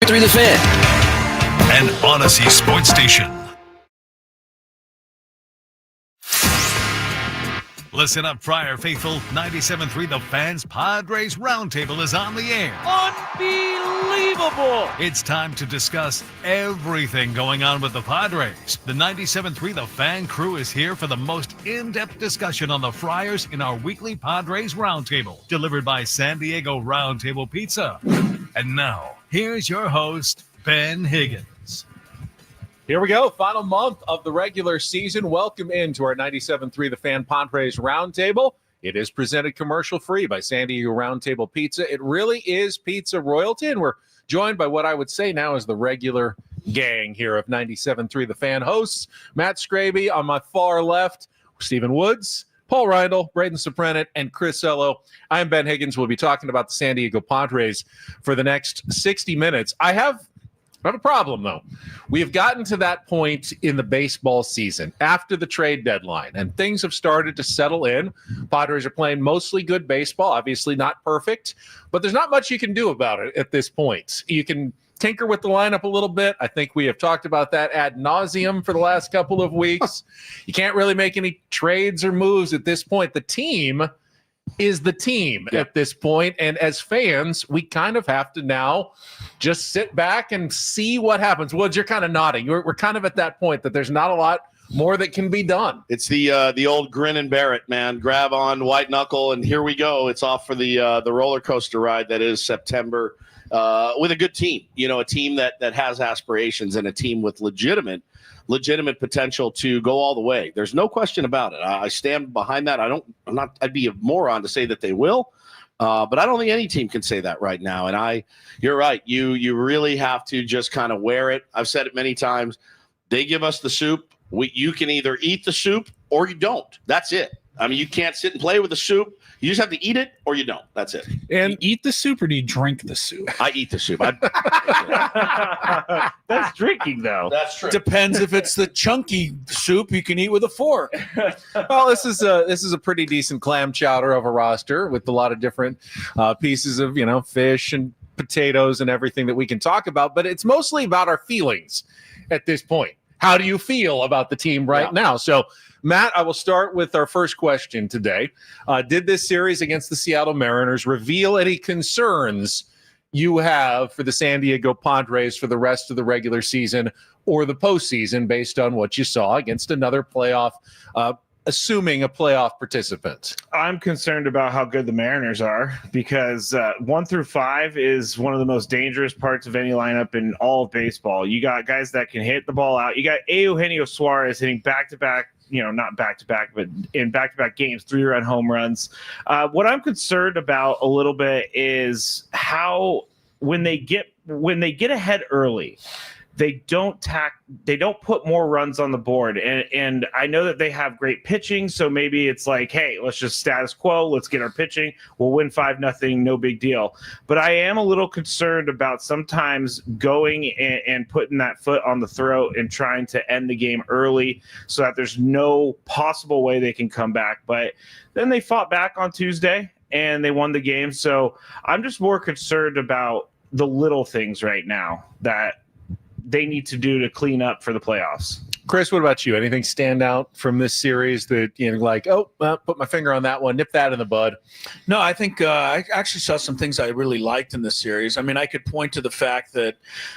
97.3 The Fan. An Odyssey Sports Station. Listen up, Friar Faithful. 97.3 The Fan's Padres Roundtable is on the air. Unbelievable! It's time to discuss everything going on with the Padres. The 97.3 The Fan crew is here for the most in-depth discussion on the Friars in our weekly Padres Roundtable, delivered by San Diego Roundtable Pizza. And now, here's your host, Ben Higgins. Here we go. Final month of the regular season. Welcome into our 97.3 The Fan Padres Roundtable. It is presented commercial-free by San Diego Roundtable Pizza. It really is pizza royalty, and we're joined by what I would say now is the regular gang here of 97.3 The Fan hosts. Matt Scraby on my far left, Stephen Woods, Paul Reindl, Braden Soprenet, and Chris Ello. I'm Ben Higgins. We'll be talking about the San Diego Padres for the next 60 minutes. I have a problem, though. We have gotten to that point in the baseball season after the trade deadline, and things have started to settle in. Padres are playing mostly good baseball, obviously not perfect, but there's not much you can do about it at this point. You can tinker with the lineup a little bit. I think we have talked about that ad nauseum for the last couple of weeks. You can't really make any trades or moves at this point. The team is the team at this point, and as fans, we kind of have to now just sit back and see what happens. Woods, you're kind of nodding. We're kind of at that point that there's not a lot more that can be done. It's the old grin and bear it, man. Grab on, white knuckle, and here we go. It's off for the roller coaster ride that is September with a good team. You know, a team that has aspirations and a team with legitimate potential to go all the way. There's no question about it. I stand behind that. I'd be a moron to say that they will, but I don't think any team can say that right now. And you're right. You really have to just kind of wear it. I've said it many times. They give us the soup. You can either eat the soup or you don't. That's it. I mean, you can't sit and play with the soup. You just have to eat it or you don't. That's it. And you eat the soup or do you drink the soup? I eat the soup. That's drinking, though. That's true. Depends if it's the chunky soup you can eat with a fork. Well, this is a pretty decent clam chowder of a roster with a lot of different pieces of, fish and potatoes and everything that we can talk about. But it's mostly about our feelings at this point. How do you feel about the team right now? So, Matt, I will start with our first question today. Did this series against the Seattle Mariners reveal any concerns you have for the San Diego Padres for the rest of the regular season or the postseason based on what you saw against another playoff, assuming a playoff participant? I'm concerned about how good the Mariners are because 1 through 5 is one of the most dangerous parts of any lineup in all of baseball. You got guys that can hit the ball out. You got Eugenio Suarez hitting back-to-back, not back-to-back, but in back-to-back games, 3-run home runs. What I'm concerned about a little bit is how when they get ahead early, they don't put more runs on the board. And I know that they have great pitching, so maybe it's like, hey, let's just status quo. Let's get our pitching. We'll win 5-0, no big deal. But I am a little concerned about sometimes going and putting that foot on the throat and trying to end the game early so that there's no possible way they can come back. But then they fought back on Tuesday, and they won the game. So I'm just more concerned about the little things right now that they need to do to clean up for the playoffs. Chris, what about you? Anything stand out from this series that put my finger on that one, nip that in the bud? No, I think I actually saw some things I really liked in this series. I mean, I could point to the fact that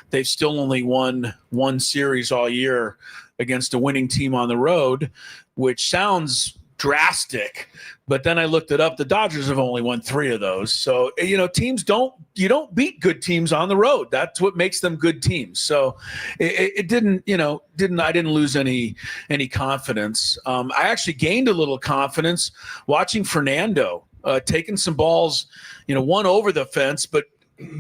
they've still only won one series all year against a winning team on the road, which sounds drastic, but then I looked it up. The Dodgers have only won 3 of those. So, teams you don't beat good teams on the road. That's what makes them good teams. So it didn't lose any confidence. I actually gained a little confidence watching Fernando taking some balls, one over the fence, but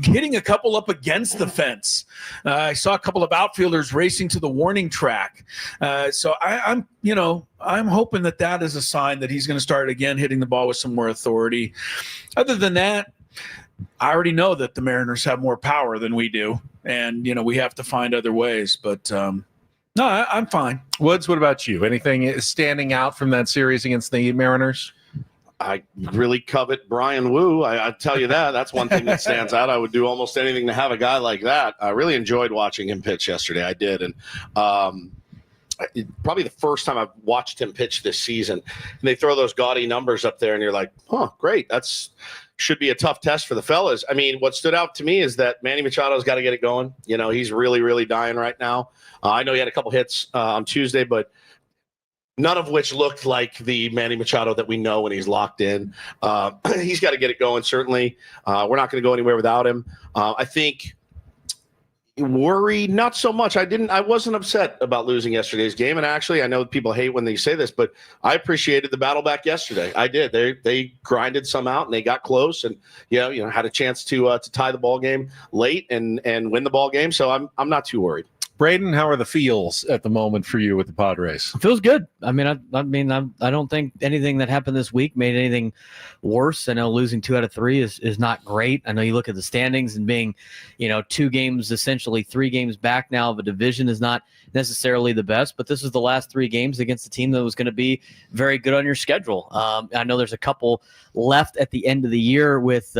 hitting a couple up against the fence. I saw a couple of outfielders racing to the warning track. So I'm hoping that is a sign that he's going to start again hitting the ball with some more authority. Other than that, I already know that the Mariners have more power than we do, and we have to find other ways. But no, I'm fine. Woods, what about you? Anything standing out from that series against the Mariners? I really covet Brian Wu. I tell you that. That's one thing that stands out. I would do almost anything to have a guy like that. I really enjoyed watching him pitch yesterday. I did. And probably the first time I've watched him pitch this season. And they throw those gaudy numbers up there, and you're like, great. That's should be a tough test for the fellas. I mean, what stood out to me is that Manny Machado's got to get it going. You know, he's really, really dying right now. I know he had a couple hits on Tuesday, but none of which looked like the Manny Machado that we know when he's locked in. He's got to get it going, certainly. We're not going to go anywhere without him. I think worry, not so much. I wasn't upset about losing yesterday's game. And actually, I know people hate when they say this, but I appreciated the battle back yesterday. I did. They grinded some out and they got close and, had a chance to tie the ball game late and win the ball game. So I'm not too worried. Braden, how are the feels at the moment for you with the Padres? It feels good. I don't think anything that happened this week made anything worse. I know losing 2 out of 3 is not great. I know you look at the standings and being, 2 games, essentially 3 games back now of a division is not necessarily the best, but this is the last 3 games against a team that was going to be very good on your schedule. I know there's a couple left at the end of the year with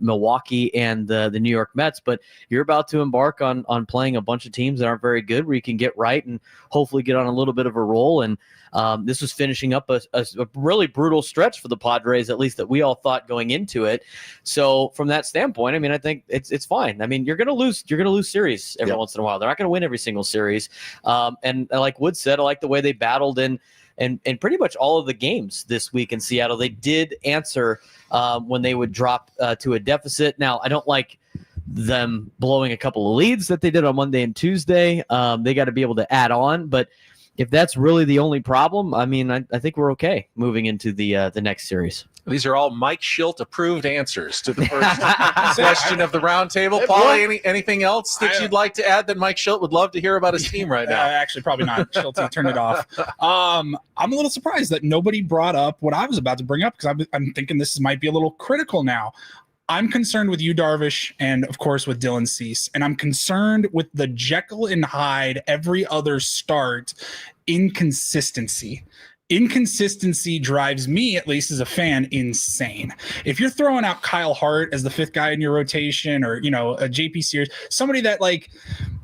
Milwaukee and the New York Mets, but you're about to embark on playing a bunch of teams that aren't very good where you can get right and hopefully get on a little bit of a roll. And this was finishing up a really brutal stretch for the Padres, at least that we all thought going into it. So from that standpoint, I think it's fine. You're going to lose series every once in a while. They're not going to win every single series. And like Wood said, I like the way they battled in pretty much all of the games this week in Seattle. They did answer when they would drop to a deficit. Now, I don't like them blowing a couple of leads that they did on Monday and Tuesday. They got to be able to add on, but if that's really the only problem, I think we're okay moving into the next series. These are all Mike Schilt approved answers to the first question of the roundtable. Paul, anything else that you'd like to add that Mike Schilt would love to hear about his team right now? Actually, probably not. Schilt, turn it off. I'm a little surprised that nobody brought up what I was about to bring up because I'm thinking this might be a little critical now. I'm concerned with Yu Darvish and, of course, with Dylan Cease. And I'm concerned with the Jekyll and Hyde every other start inconsistency. Inconsistency drives me, at least as a fan, insane. If you're throwing out Kyle Hart as the 5th guy in your rotation or, a JP Sears, somebody that like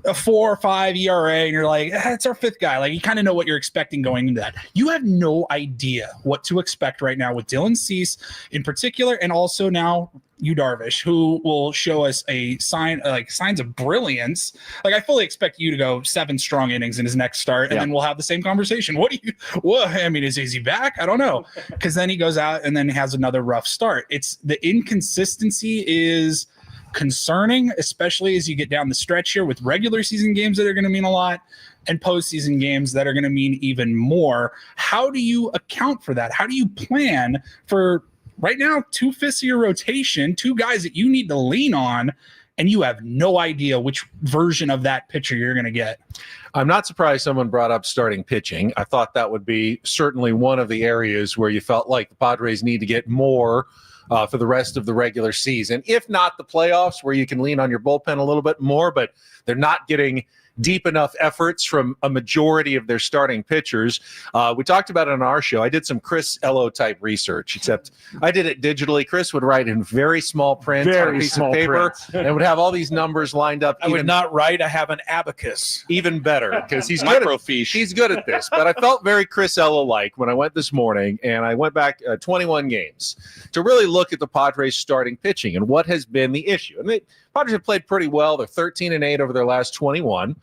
a 4 or 5 ERA and you're like, that's our 5th guy. Like you kind of know what you're expecting going into that. You have no idea what to expect right now with Dylan Cease in particular. And also now Yu Darvish, who will show us signs of brilliance. Like I fully expect you to go 7 strong innings in his next start, and then we'll have the same conversation. Is he back? I don't know, because then he goes out and then has another rough start. It's the inconsistency is concerning, especially as you get down the stretch here with regular season games that are going to mean a lot and postseason games that are going to mean even more. How do you account for that? How do you plan for? Right now, 2/5 of your rotation, 2 guys that you need to lean on, and you have no idea which version of that pitcher you're going to get. I'm not surprised someone brought up starting pitching. I thought that would be certainly one of the areas where you felt like the Padres need to get more for the rest of the regular season, if not the playoffs, where you can lean on your bullpen a little bit more, but they're not getting deep enough efforts from a majority of their starting pitchers. We talked about it on our show. I did some Chris Ello type research, except I did it digitally. Chris would write in very small print on a piece of paper and would have all these numbers lined up. I would not write. I have an abacus. Even better, because he's microfiche. He's good at this. But I felt very Chris Ello-like when I went this morning, and I went back 21 games to really look at the Padres starting pitching and what has been the issue. And the Padres have played pretty well. They're 13-8 over their last 21.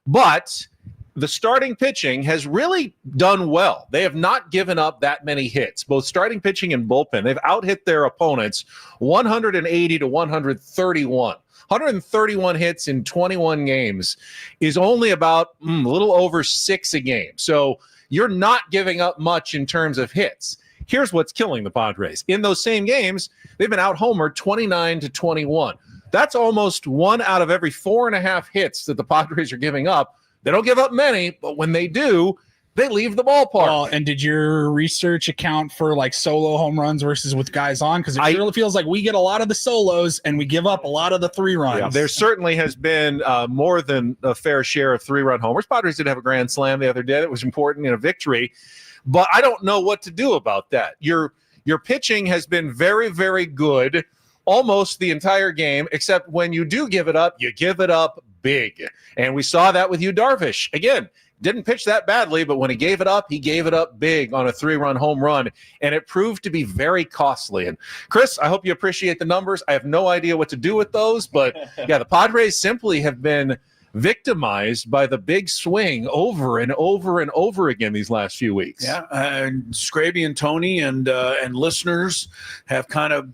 But the starting pitching has really done well. They have not given up that many hits, both starting pitching and bullpen. They've out-hit their opponents 180 to 131. 131 hits in 21 games is only about a little over 6 a game. So you're not giving up much in terms of hits. Here's what's killing the Padres. In those same games, they've been out-homered 29 to 21. That's almost 1 out of every 4.5 hits that the Padres are giving up. They don't give up many, but when they do, they leave the ballpark. Well, and did your research account for like solo home runs versus with guys on? Because it really feels like we get a lot of the solos and we give up a lot of the 3-runs. Yeah, there certainly has been more than a fair share of 3-run homers. Padres did have a grand slam the other day that was important in a victory. but I don't know what to do about that. Your pitching has been very, very good almost the entire game, except when you do give it up, you give it up big. And we saw that with Yu Darvish. Again, didn't pitch that badly, but when he gave it up big on a 3-run home run, and it proved to be very costly. And Chris, I hope you appreciate the numbers. I have no idea what to do with those, but yeah, the Padres simply have been victimized by the big swing over and over and over again these last few weeks. Yeah, Scraby and Tony and listeners have kind of,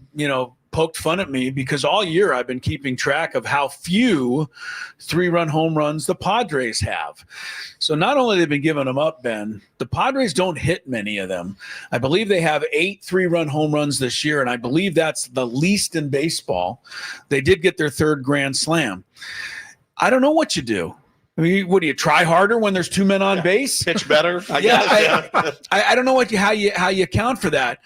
poked fun at me because all year I've been keeping track of how few 3-run home runs the Padres have. So not only have they been giving them up, Ben, the Padres don't hit many of them. I believe they have 8 3-run home runs this year, and I believe that's the least in baseball. They did get their 3rd grand slam. I don't know what you do. I mean, what do you try harder when there's 2 men on base? Pitch better, I guess. I don't know how you account for that.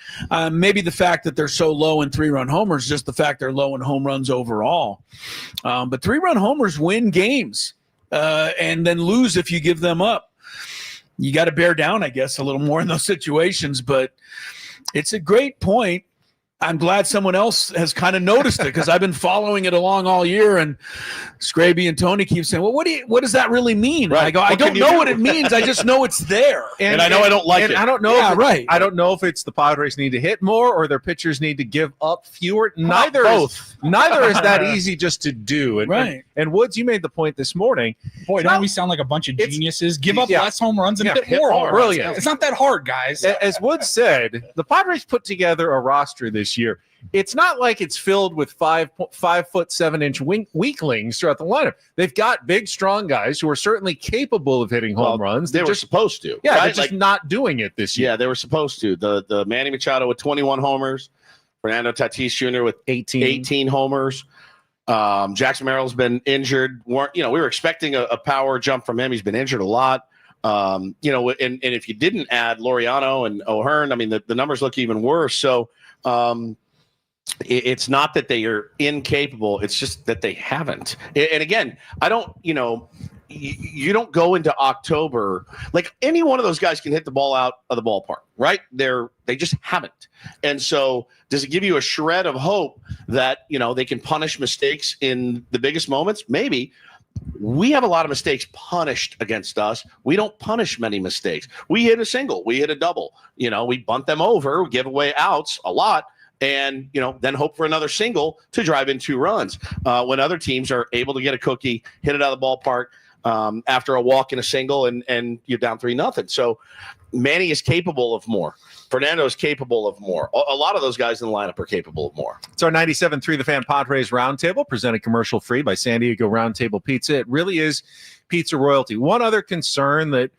Maybe the fact that they're so low in 3-run homers, just the fact they're low in home runs overall. But 3-run homers win games and then lose if you give them up. You got to bear down, I guess, a little more in those situations. But it's a great point. I'm glad someone else has kind of noticed it because I've been following it along all year, and Scraby and Tony keep saying, well, what does that really mean? Right. I go, I don't know what it means. I just know it's there. And I know I don't like it. I don't know. Right. I don't know if it's the Padres need to hit more or their pitchers need to give up fewer. Neither is that easy just to do. And, right. And Woods, you made the point this morning. Boy, don't we sound like a bunch of geniuses? Give up less home runs and hit more home runs. Brilliant. It's not that hard, guys. As Woods said, the Padres put together a roster this year. It's not like it's filled with 5'7" weaklings throughout the lineup. They've got big, strong guys who are certainly capable of hitting home runs. They were supposed to. Yeah, right? they're just not doing it this year. Yeah, they were supposed to. The Manny Machado with 21 homers, Fernando Tatis Jr. with 18 homers. Jackson Merrill's been injured. We were expecting a power jump from him. He's been injured a lot. And if you didn't add Laureano and O'Hearn, I mean, the numbers look even worse. So it's not that they are incapable. It's just that they haven't. And again, I don't, you don't go into October like any one of those guys can hit the ball out of the ballpark, right? They just haven't. And so does it give you a shred of hope that, they can punish mistakes in the biggest moments? Maybe. We have a lot of mistakes punished against us. We don't punish many mistakes. We hit a single, we hit a double, we bunt them over, we give away outs a lot. And, then hope for another single to drive in 2 runs. When other teams are able to get a cookie, hit it out of the ballpark after a walk and a single, and you're down 3-0. So Manny is capable of more. Fernando is capable of more. A lot of those guys in the lineup are capable of more. It's our 97.3 The Fan Padres Roundtable, presented commercial-free by San Diego Roundtable Pizza. It really is pizza royalty. One other concern that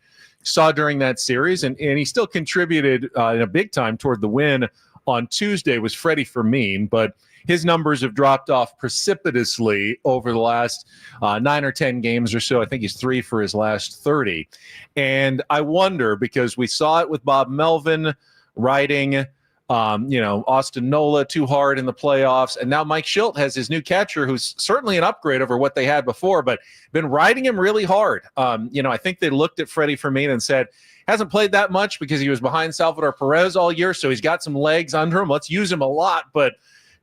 saw during that series, and he still contributed in a big time toward the win on Tuesday, was Freddie Fermin, but his numbers have dropped off precipitously over the last 9 or 10 games or so. I think he's 3 for his last 30. And I wonder, because we saw it with Bob Melvin riding, Austin Nola too hard in the playoffs. And now Mike Schilt has his new catcher, who's certainly an upgrade over what they had before, but been riding him really hard. I think they looked at Freddie Fermin and said, hasn't played that much because he was behind Salvador Perez all year, so he's got some legs under him. Let's use him a lot. But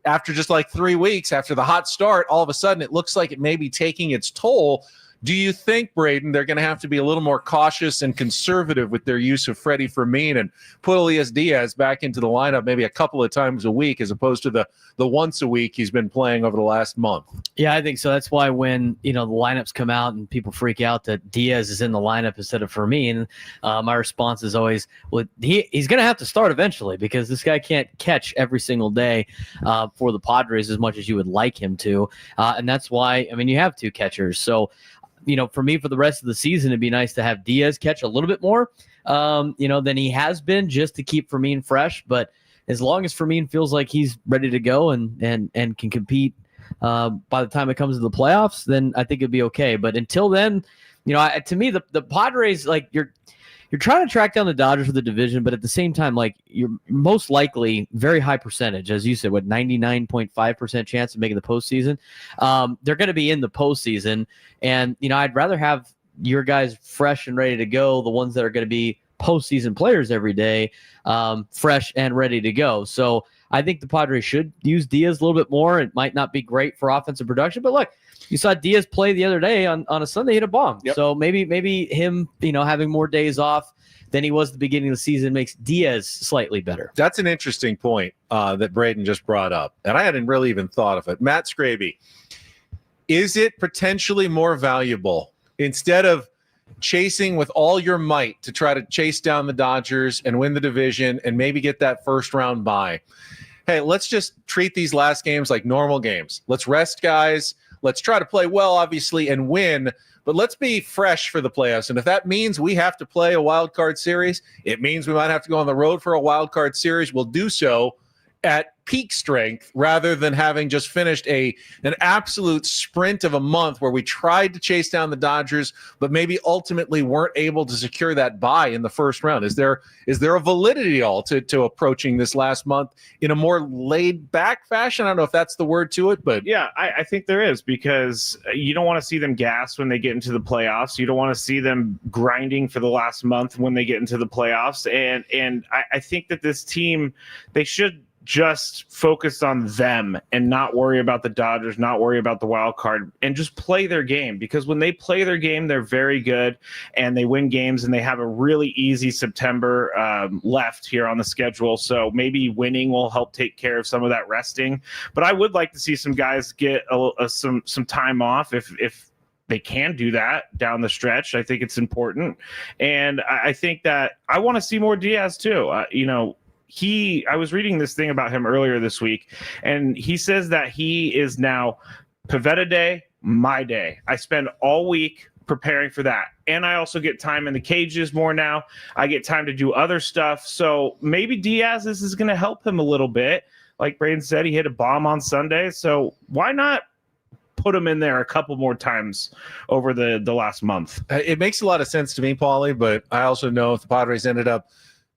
after just like 3 weeks, after the hot start, all of a sudden it looks like it may be taking its toll. Do you think, Braden, they're going to have to be a little more cautious and conservative with their use of Freddie Fermin and put Elias Diaz back into the lineup maybe a couple of times a week as opposed to the once a week he's been playing over the last month? Yeah, I think so. That's why when, the lineups come out and people freak out that Diaz is in the lineup instead of Fermin, my response is always, well, he's going to have to start eventually because this guy can't catch every single day for the Padres as much as you would like him to. And that's why, you have 2 catchers. So, for me, for the rest of the season, it'd be nice to have Diaz catch a little bit more, than he has been, just to keep Fermin fresh. But as long as Fermin feels like he's ready to go and can compete by the time it comes to the playoffs, then I think it'd be okay. But until then, to me, the Padres, like you're trying to track down the Dodgers for the division, but at the same time, like you're most likely very high percentage, as you said, 99.5% chance of making the postseason. They're going to be in the postseason, and I'd rather have your guys fresh and ready to go, the ones that are going to be postseason players every day, fresh and ready to go. So I think the Padres should use Diaz a little bit more. It might not be great for offensive production, but look, you saw Diaz play the other day on a Sunday, hit a bomb. Yep. So maybe him, having more days off than he was at the beginning of the season makes Diaz slightly better. That's an interesting point that Braden just brought up, and I hadn't really even thought of it. Matt Scraby, is it potentially more valuable instead of chasing with all your might to try to chase down the Dodgers and win the division and maybe get that first round bye? Hey, let's just treat these last games like normal games. Let's rest guys. Let's try to play well, obviously, and win, but let's be fresh for the playoffs. And if that means we have to play a wild card series, it means we might have to go on the road for a wild card series. We'll do so at peak strength rather than having just finished an absolute sprint of a month where we tried to chase down the Dodgers, but maybe ultimately weren't able to secure that bye in the first round. Is there a validity all to approaching this last month in a more laid back fashion? I don't know if that's the word to it, but yeah, I think there is, because you don't want to see them gas when they get into the playoffs. You don't want to see them grinding for the last month when they get into the playoffs. And I think that this team, they should just focus on them and not worry about the Dodgers, not worry about the wild card, and just play their game. Because when they play their game, they're very good and they win games, and they have a really easy September left here on the schedule. So maybe winning will help take care of some of that resting. But I would like to see some guys get some time off if they can do that down the stretch. I think it's important. And I think that I want to see more Diaz too. I was reading this thing about him earlier this week, and he says that he is now Pavetta Day, my day. I spend all week preparing for that. And I also get time in the cages more now. I get time to do other stuff. So maybe Diaz, this is going to help him a little bit. Like Braden said, he hit a bomb on Sunday. So why not put him in there a couple more times over the last month? It makes a lot of sense to me, Paulie, but I also know if the Padres ended up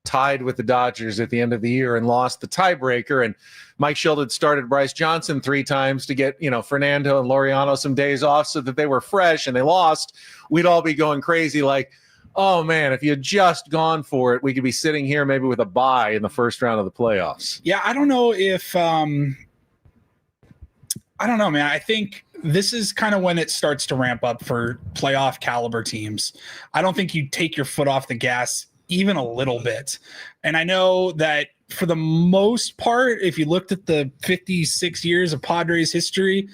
tied with the Dodgers at the end of the year and lost the tiebreaker, and Mike Sheldon started Bryce Johnson 3 times to get, Fernando and Laureano some days off so that they were fresh, and they lost, we'd all be going crazy like, oh man, if you had just gone for it, we could be sitting here maybe with a bye in the first round of the playoffs. Yeah, I don't know if I don't know, man. I think this is kind of when it starts to ramp up for playoff caliber teams. I don't think you take your foot off the gas even a little bit. And I know that for the most part, if you looked at the 56 years of Padres history,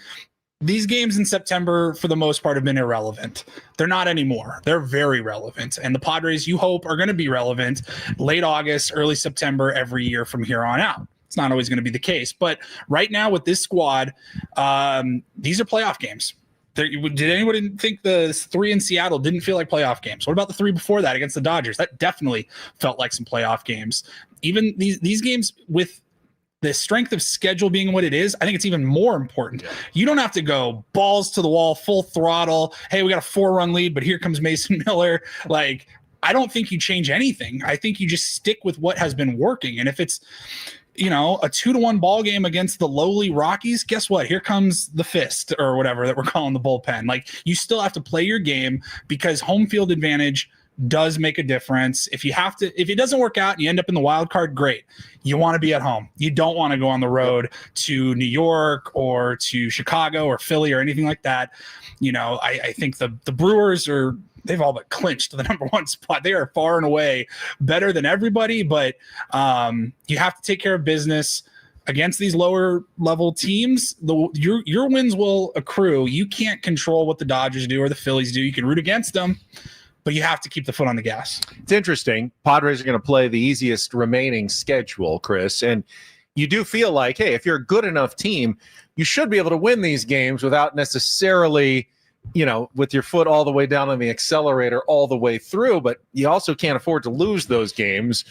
these games in September, for the most part, have been irrelevant. They're not anymore. They're very relevant. And the Padres, you hope, are going to be relevant late August, early September every year from here on out. It's not always going to be the case. But right now with this squad, these are playoff games. Did anybody think the 3 in Seattle didn't feel like playoff games? What about the 3 before that against the Dodgers? That definitely felt like some playoff games. Even these games, with the strength of schedule being what it is, I think it's even more important. Yeah. You don't have to go balls to the wall, full throttle. Hey, we got a 4-run lead, but here comes Mason Miller. Like, I don't think you change anything. I think you just stick with what has been working. And if it's a 2-1 ball game against the lowly Rockies, guess what? Here comes the fist or whatever that we're calling the bullpen. Like, you still have to play your game, because home field advantage does make a difference. If it doesn't work out and you end up in the wild card, great. You want to be at home. You don't want to go on the road to New York or to Chicago or Philly or anything like that. I think the Brewers they've all but clinched the number 1 spot. They are far and away better than everybody, but you have to take care of business against these lower level teams. Your wins will accrue. You can't control what the Dodgers do or the Phillies do. You can root against them, but you have to keep the foot on the gas. It's interesting. Padres are going to play the easiest remaining schedule, Chris, and you do feel like, hey, if you're a good enough team, you should be able to win these games without necessarily with your foot all the way down on the accelerator all the way through. But you also can't afford to lose those games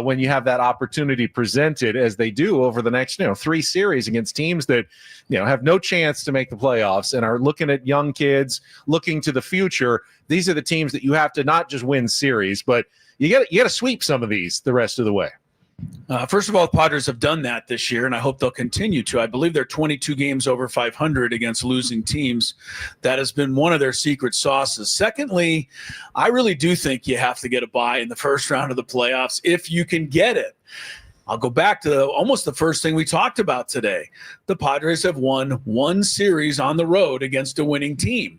when you have that opportunity presented, as they do over the next 3 series against teams that have no chance to make the playoffs and are looking at young kids, looking to the future. These are the teams that you have to not just win series, but you got to sweep some of these the rest of the way. First of all, the Padres have done that this year, and I hope they'll continue to. I believe they're 22 games over 500 against losing teams. That has been one of their secret sauces. Secondly, I really do think you have to get a bye in the first round of the playoffs if you can get it. I'll go back to almost the first thing we talked about today. The Padres have won one series on the road against a winning team.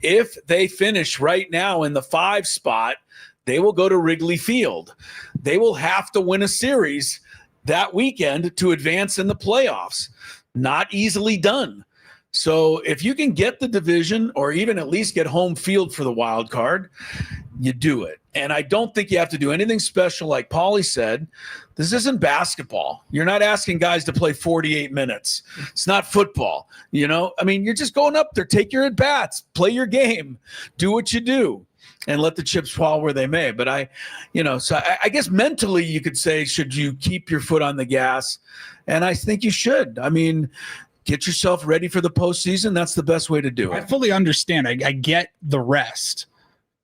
If they finish right now in the 5 spot, they will go to Wrigley Field. They will have to win a series that weekend to advance in the playoffs. Not easily done. So if you can get the division or even at least get home field for the wild card, you do it. And I don't think you have to do anything special. Like Paulie said, this isn't basketball. You're not asking guys to play 48 minutes. It's not football. I mean, you're just going up there, take your at-bats, play your game, do what you do, and let the chips fall where they may. But I guess mentally you could say, should you keep your foot on the gas? And I think you should. I mean, get yourself ready for the postseason. That's the best way to do it. I fully understand. I get the rest.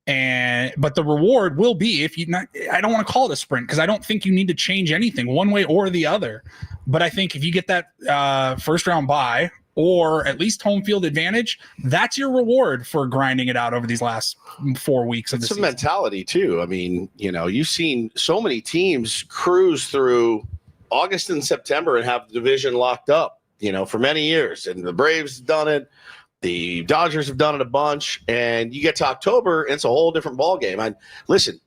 But the reward will be I don't want to call it a sprint because I don't think you need to change anything one way or the other. But I think if you get that first round bye or at least home field advantage, that's your reward for grinding it out over these last 4 weeks of the season. It's a mentality too. I mean, you've seen so many teams cruise through August and September and have the division locked up, for many years. And the Braves have done it. The Dodgers have done it a bunch, and you get to October, and it's a whole different ballgame. Listen,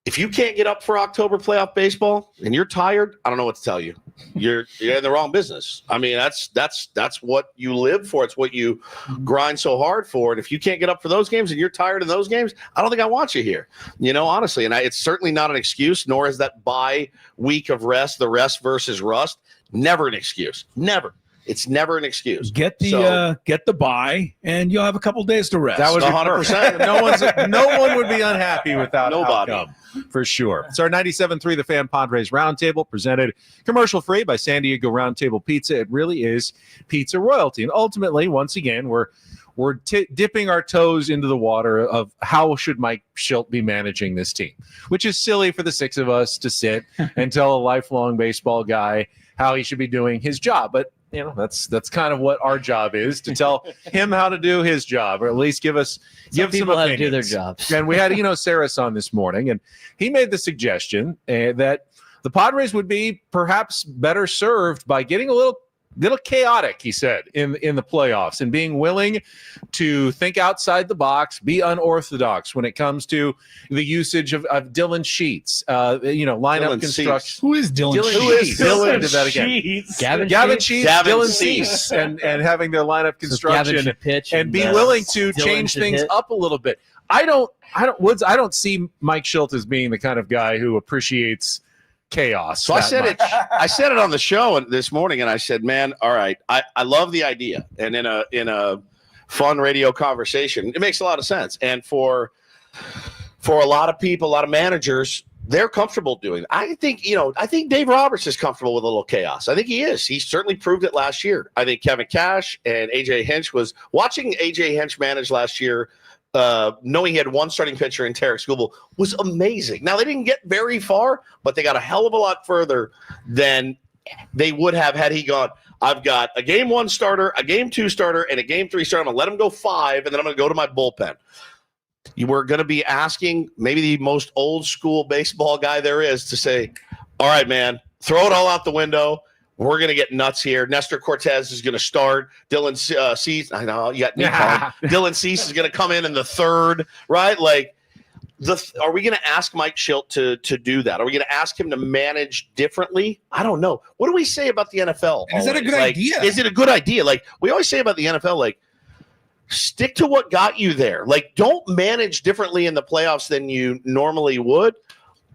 if you can't get up for October playoff baseball and you're tired, I don't know what to tell you. You're in the wrong business. I mean, that's what you live for. It's what you grind so hard for. And if you can't get up for those games and you're tired in those games, I don't think I want you here. Honestly, and it's certainly not an excuse. Nor is that bye week of rest, the rest versus rust, never an excuse. Never. It's never an excuse. Get the bye, and you'll have a couple days to rest. That was 100%. No one would be unhappy without nobody, outcome, for sure. It's our 97.3 The Fan Padres Roundtable, presented commercial-free by San Diego Roundtable Pizza. It really is pizza royalty. And ultimately, once again, we're dipping our toes into the water of how should Mike Shildt be managing this team, which is silly for the 6 of us to sit and tell a lifelong baseball guy how he should be doing his job. But that's kind of what our job is, to tell him how to do his job, or at least give people how to do their jobs. And we had Saris on this morning, and he made the suggestion that the Padres would be perhaps better served by getting a little chaotic, he said, in the playoffs, and being willing to think outside the box, be unorthodox when it comes to the usage of Dylan Sheets, lineup construction. Who is Dylan Sheets? Who is Dylan? Did that again. Gavin Sheets, Dylan Cease, and having their lineup construction and be willing to change things up a little bit. I don't see Mike Shildt as being the kind of guy who appreciates chaos. So I said it on the show this morning, and I said, man, all right, I love the idea. And in a fun radio conversation, it makes a lot of sense. And for a lot of people, a lot of managers, they're comfortable doing it. I think Dave Roberts is comfortable with a little chaos. I think he is. He certainly proved it last year. I think Kevin Cash and AJ Hinch was watching AJ Hinch manage last year. Knowing he had one starting pitcher in Tarek Skubal was amazing. Now, they didn't get very far, but they got a hell of a lot further than they would have had he gone, I've got a game 1 starter, a game 2 starter, and a game 3 starter. I'm going to let him go 5, and then I'm going to go to my bullpen. You were going to be asking maybe the most old school baseball guy there is to say, all right, man, throw it all out the window. We're going to get nuts here. Nestor Cortez is going to start. Dylan Cease. I know you got me calling. Dylan Cease is going to come in the 3rd, right? Like, are we going to ask Mike Shildt to do that? Are we going to ask him to manage differently? I don't know. What do we say about the NFL? Is that a good idea? Is it a good idea? Like, we always say about the NFL, like, stick to what got you there. Like, don't manage differently in the playoffs than you normally would.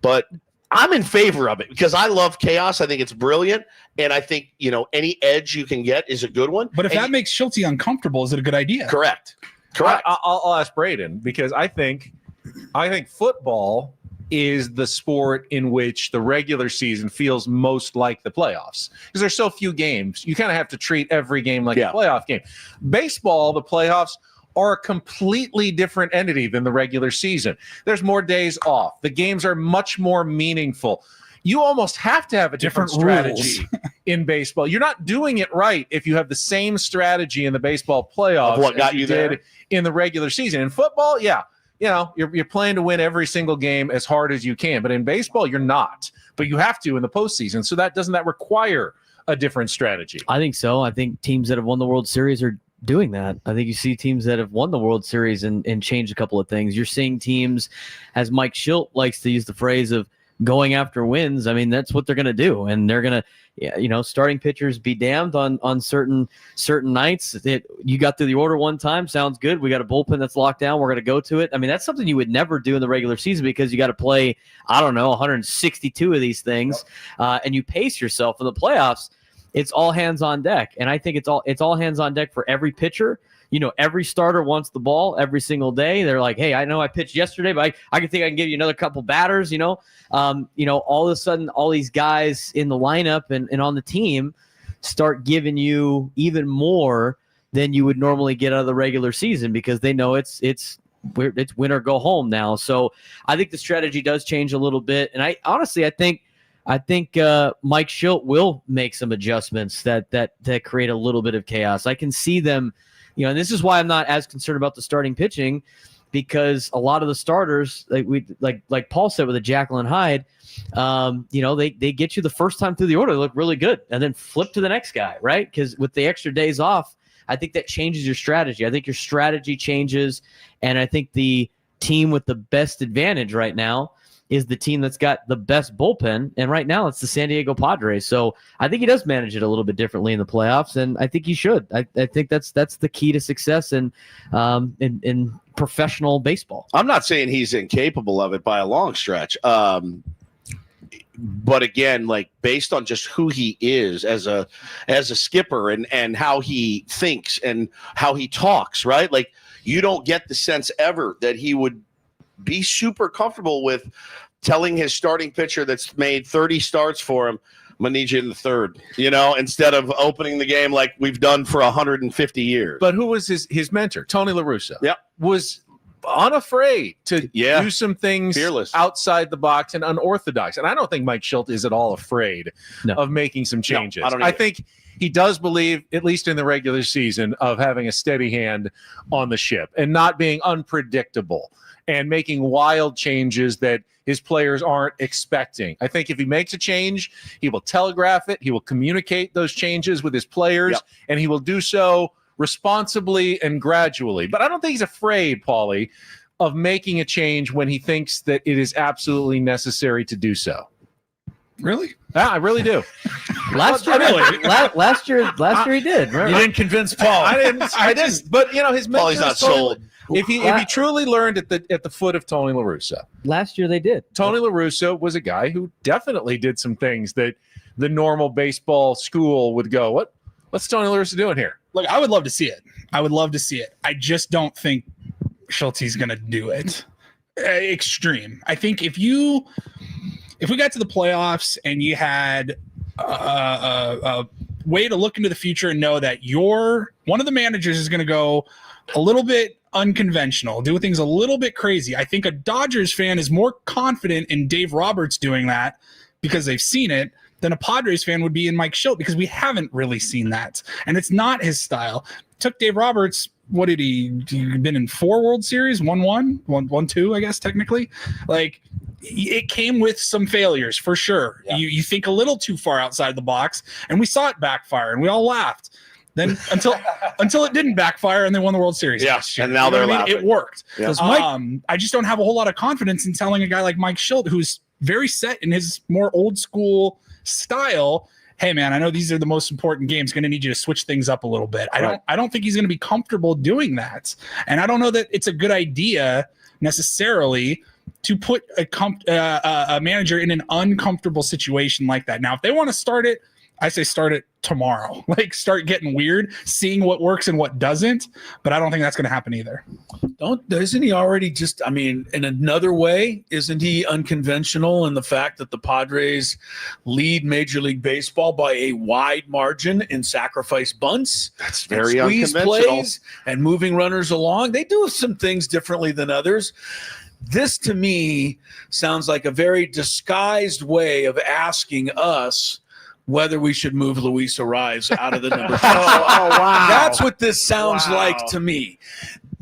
But I'm in favor of it because I love chaos. I think it's brilliant. And I think, any edge you can get is a good one. But if that makes Schulte uncomfortable, is it a good idea? Correct. I'll ask Braden, because I think football is the sport in which the regular season feels most like the playoffs, because there's so few games. You kind of have to treat every game like a playoff game. Baseball, the playoffs are a completely different entity than the regular season. There's more days off. The games are much more meaningful. you almost have to have a different Different strategy in baseball. You're not doing it right if you have the same strategy in the baseball playoffs Of what got as you did there? in the regular season. In football, yeah, you're playing to win every single game as hard as you can. But in baseball, you're not. But you have to in the postseason. So doesn't that require a different strategy? I think so. I think teams that have won the World Series are doing that. I think you see teams that have won the World Series and changed a couple of things. You're seeing teams, as Mike Schilt likes to use the phrase of going after wins. I mean, that's what they're going to do. And they're going to, starting pitchers be damned on certain nights. You got through the order one time. Sounds good. We got a bullpen that's locked down. We're going to go to it. I mean, that's something you would never do in the regular season because you got to play, 162 of these things. And you pace yourself in the playoffs. It's all hands on deck. And I think it's all hands on deck for every pitcher. Every starter wants the ball every single day. They're like, hey, I know I pitched yesterday, but I can give you another couple batters, all of a sudden, all these guys in the lineup and on the team start giving you even more than you would normally get out of the regular season because they know it's win or go home now. So I think the strategy does change a little bit. And I think Mike Schilt will make some adjustments that create a little bit of chaos. I can see them, and this is why I'm not as concerned about the starting pitching, because a lot of the starters, like Paul said with a Jacqueline Hyde, they get you the first time through the order, they look really good, and then flip to the next guy, right? Because with the extra days off, I think that changes your strategy. I think your strategy changes, and I think the team with the best advantage right now is the team that's got the best bullpen, and right now it's the San Diego Padres. So I think he does manage it a little bit differently in the playoffs, and I think he should. I think that's the key to success in professional baseball. I'm not saying he's incapable of it by a long stretch. But again, based on just who he is as a skipper and how he thinks and how he talks, right? You don't get the sense ever that he would be super comfortable with telling his starting pitcher that's made 30 starts for him, I'm going to need you in the third, instead of opening the game like we've done for 150 years. But who was his mentor? Tony La Russa. Yep. Was unafraid to do some things fearless, outside the box and unorthodox. And I don't think Mike Schilt is at all afraid of making some changes. No, I think he does believe, at least in the regular season, of having a steady hand on the ship and not being unpredictable and making wild changes that his players aren't expecting. I think if he makes a change, he will telegraph it. He will communicate those changes with his players, and he will do so responsibly and gradually. But I don't think he's afraid, Paulie, of making a change when he thinks that it is absolutely necessary to do so. Really? Yeah, I really do. Last year he did. Right? You didn't convince Paul. I didn't. But his mentor Paulie's not told sold. If he truly learned at the foot of Tony La Russa. Last year they did. Tony La Russa was a guy who definitely did some things that the normal baseball school would go, what's Tony La Russa doing here? Look, I would love to see it. I just don't think Schulte's going to do it. Extreme. I think if we got to the playoffs and you had a way to look into the future and know that one of the managers is going to go a little bit unconventional, do things a little bit crazy, I think a Dodgers fan is more confident in Dave Roberts doing that because they've seen it than a Padres fan would be in Mike Schilt, because we haven't really seen that. And it's not his style. Took Dave Roberts, what did he been in 4 World Series? 1-2, I guess, technically. It came with some failures for sure. Yeah. You think a little too far outside the box, and we saw it backfire, and we all laughed. Then until it didn't backfire, and they won the World Series. Yeah, and now they're laughing. It worked. Yeah. I just don't have a whole lot of confidence in telling a guy like Mike Schilt, who's very set in his more old school style, hey man, I know these are the most important games, going to need you to switch things up a little bit. I don't think he's going to be comfortable doing that, and I don't know that it's a good idea necessarily to put a manager in an uncomfortable situation like that. Now, if they want to start it, I say start it tomorrow. Start getting weird, seeing what works and what doesn't. But I don't think that's going to happen either. Isn't he already in another way, isn't he unconventional in the fact that the Padres lead Major League Baseball by a wide margin in sacrifice bunts? That's very squeeze unconventional. Plays and moving runners along. They do some things differently than others. This to me sounds like a very disguised way of asking us whether we should move Luis Ariz out of the number 2. Wow. That's what this sounds Wow. like to me.